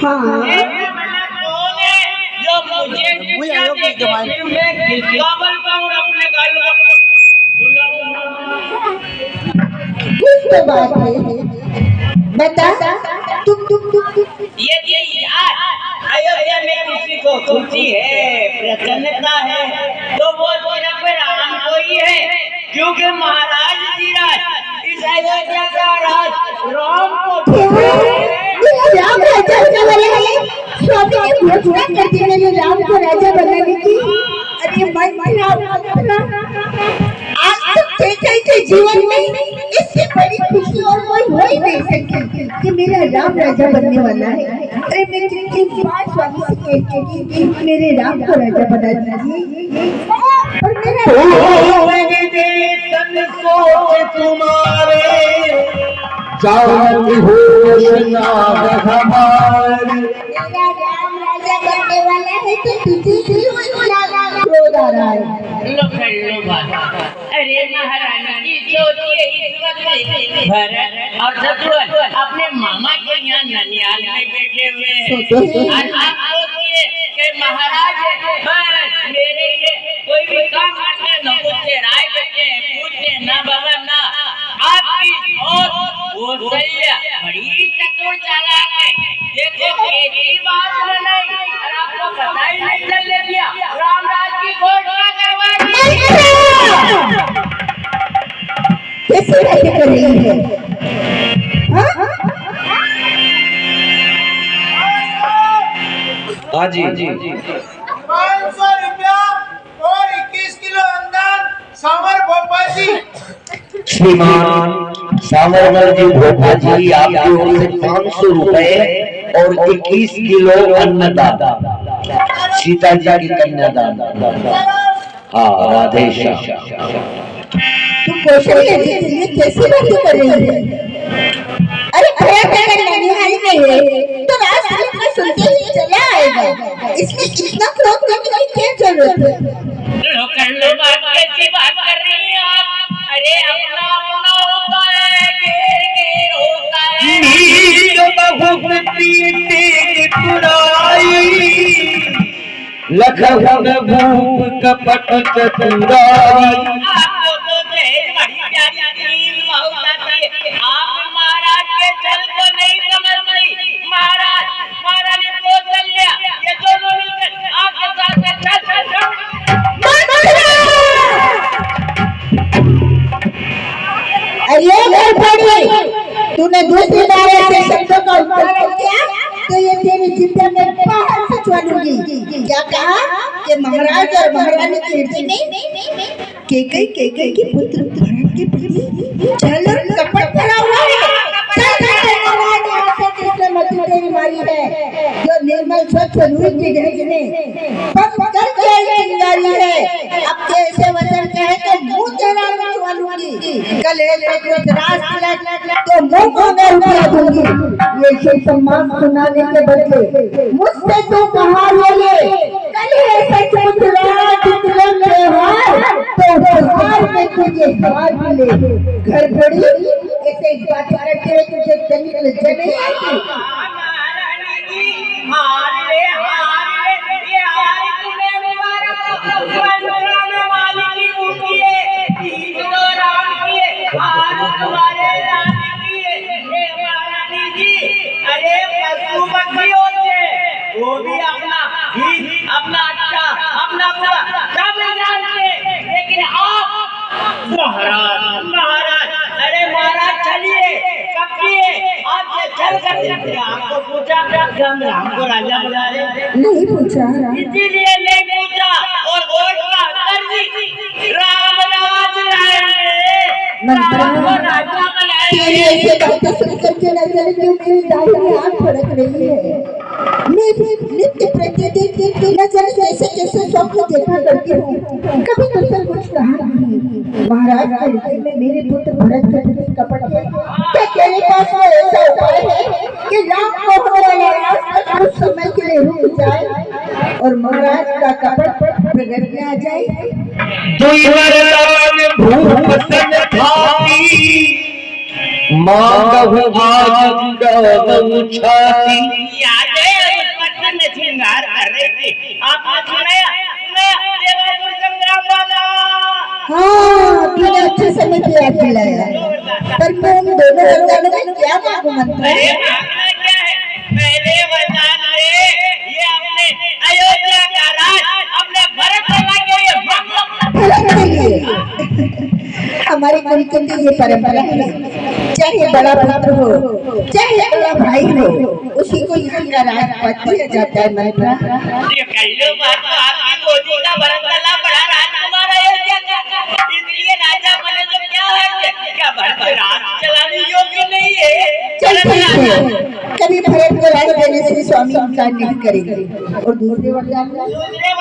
हाँ कौन है जो मुझे काबल पाऊं अपने गालों कुछ तो बात है, बता। ये यार अयोध्या में किसी को खुशी है, प्रसन्नता है तो वो सिर्फ राम को ही है, क्योंकि महाराज जी राज इस अयोध्या का राज राम को राम राजा होने वाला है। स्वामी ने घोषणा कर दी मेरे राम को राजा बनाने की। अरे आज तक देखा के जीवन में इससे बड़ी खुशी और कोई हो ही नहीं सकती कि मेरा राम राजा बनने वाला है। अरे मैं कितनी बार स्वामी से कहती कि मेरे राम को राजा बना दीजिए, पर तुम्हारे जावत होश ना हमारे। मेरा राम राजा बनने वाला है तो तुझे क्यों क्रोध आ रहा है? अरे महारानी जी सोचिए इस वक्त भरत और शत्रुघ्न अपने मामा के यहाँ ननियाल में बैठे हुए हैं और आप सोचिए कि महाराज मेरे लिए कोई भी काम करते न मुझसे राय लेते पूछते ना बाबा ना। आपकी वो सैया बड़ी चतुर चालाक है, देखो मेरी बात नहीं और आपको पता ही नहीं चलने दिया, रामराज की घोषणा करवा दी। कैसे बातें कर रही है? हाँ जी 500 रुपया और 21 किलो अंदर सांवर भोपा जी। श्रीमान सावरकर जी भोपा जी आपकी ओर से 500 रुपए और 21 किलो अन्नदान सीता जी की कन्यादान। हाँ राधे श्याम। तुम कौशल्या जी के लिए कैसी बातें कर रही है? अरे भैया अगर ननिहाल में है तो रास्ते में सुनते ही चला आएगा, इसमें इतना क्रोध करने की क्या जरूरत है? कैसी बात कर रही हैं आप? अरे अपना अपना होता है, घेर होता है। नीर बहुत पीते तुराई लखन भूप कपट चतुराई। आपको तो दहेज बड़ी प्यारी नींद बहुत आती है, आप महाराज के चल को नहीं समझ रही। महाराज ने को चल लिया, ये दोनों मिलकर आपके साथ चल। अरे घर पड़ी, तूने दूसरी बार ऐसे शब्दों का उच्चारण किया तो ये तेरी जिंदगी में बाहर से छोड़ूंगी। क्या कहा कि महाराज और महारानी की हृदय में केकई की पुत्र भरत के प्रति छल और कपट भरा हुआ है। तेरी मारी है जो निर्मल स्वच्छ रूप की ढंग में पकड़ के चिंगारी है। अब कैसे वचन कहे तो मुंह तेरा रखवा लूंगी, कल एक रात तो मुंह को मैं उठा दूंगी। ये शुभ सम्मान सुनाने के बदले मुझसे तो कहा ये कल ऐसे कुछ रात तुरंत हार तो हार में तुझे हार मिले। घर बड़ी ऐसे बात करते हुए तुझे तनिक लज्जा नहीं आती? हार ले ये हार तुम्हें मुबारक बनने वाली की मूर्ति है, तीज तो राम की है, हार तुम्हारे राम की है। हे महारानी जी, अरे पशु पक्षी होते हैं वो भी अपना ही अपना अच्छा अपना बुरा सब जानते, लेकिन आप महाराज अरे महाराज चलिए कब किए आपसे चल कर आपको पूछा हम राम को राजा बना रहे नहीं पूछा, इसीलिए नहीं पूछा और घोषणा कर दी राम राज राजा तेरी ऐसी बातें सुनकर के नजर क्यों मेरी दाहिनी आंख फड़क रही है। मैं भी नित्य प्रतिदिन नजर जैसे स्वप्न देखा करती हूँ, कभी तो सब कुछ कहा नहीं। महाराज के हृदय में मेरे पुत्र भरत के प्रति कपट है। क्या तेरे पास कोई ऐसा उपाय है कि राम को होने वाला रास्ता कुछ समय के लिए रुक जाए और महाराज का कपट प्रगट में आ जाए? दुई वरदान भूप सन थाती मांगहु आज गहु छाती याद है पत्थर में श्रृंगार कर रही थी आपने सुनाया देवासुर संग्राम वाला हाँ तूने अच्छे समय पे याद दिलाया पर मैं उन दोनों वरदानों में क्या मांगू मंत्रा अरे मांगना क्या है पहले वरदान ले ये अपने अयोध्या का राज अपने भरत लाला के लिए भरत के लिए हमारी कुलकुल की ये परंपरा है चाहे बड़ा पुत्र हो चाहे बड़ा भाई हो उसी को यहाँ का राजपद दिया जाता है मंत्रा ये कहियो बात तो आपकी गोदी का भरत लाला बड़ा राजकुमार अयोध्या का इसलिए राजा बने तो क्या है क्या भरत राज चलाने योग्य नहीं है चल ठीक है कभी भरत को राज देने से स्वामी इनकार नहीं करेंगे और दूसरे वरदान दूसरे